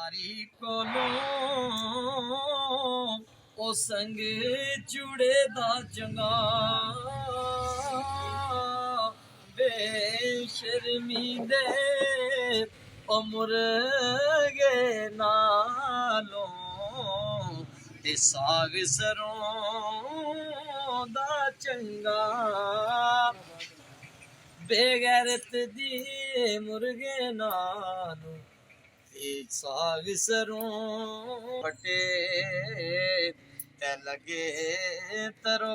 यारी कोलों ओ संग चुड़े दा चंगा बेशर्मी दे ओ मुर्गे नालों ते साग सरों दा चंगा बेगैरत दी मुर्गे नालों साग सरों फटे ते लगे तरो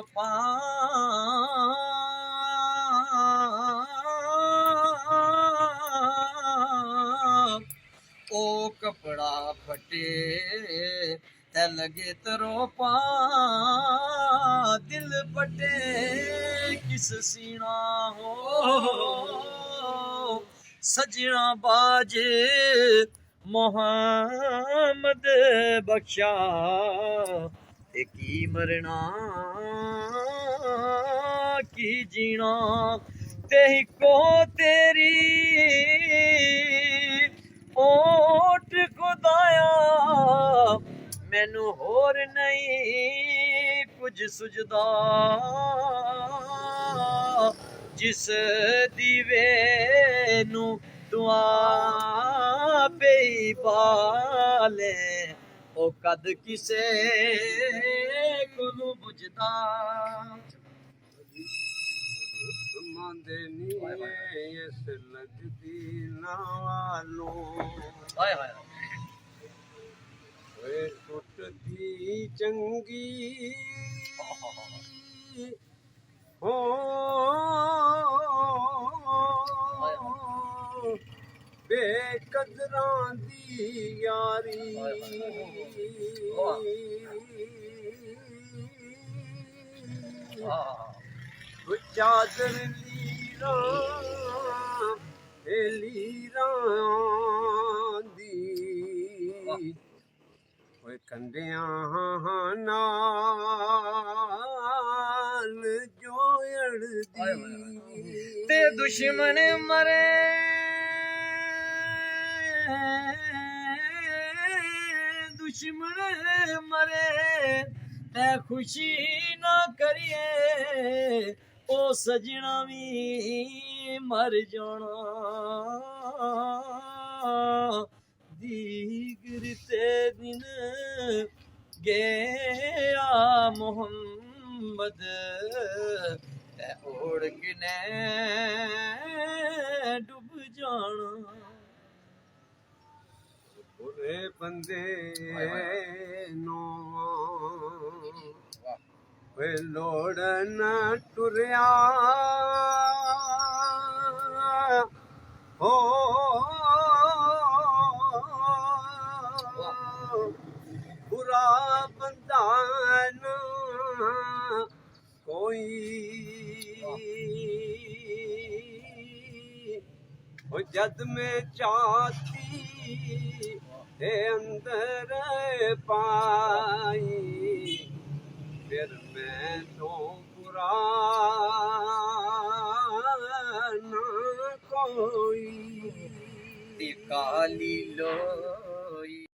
ओ कपड़ा फटे ते लगे तरो दिल फटे किस सीना हो सजना बाज मोहम्मद बख्शा ते की मरना की जीना ते को तेरी ओट खुदाया मैनू होर नहीं कुछ सुझदा जिस दीवे नू दुआ पे बाले ओ कद किसे को बुझदा इस लगदी नालों हाय हाय ओए टुटदी चंगी हो बेकदरां दी यारी चादर लीरां दी ओए कंडियां नाल जोड़ दी ते दुश्मन मरे दुश्मन मरे ते खुशी ना करिए ओ सजना भी मर जाना दीगर ते दिन गया मोहम्मद ते ओढ़ किने डूब जाना बुरे बंदे नो वे लोड़ न टुरिया हो बुरा बंदा न कोई वो जद में चाहती है अंदर पाई फिर मैं तो बुरा न कोई काली लोई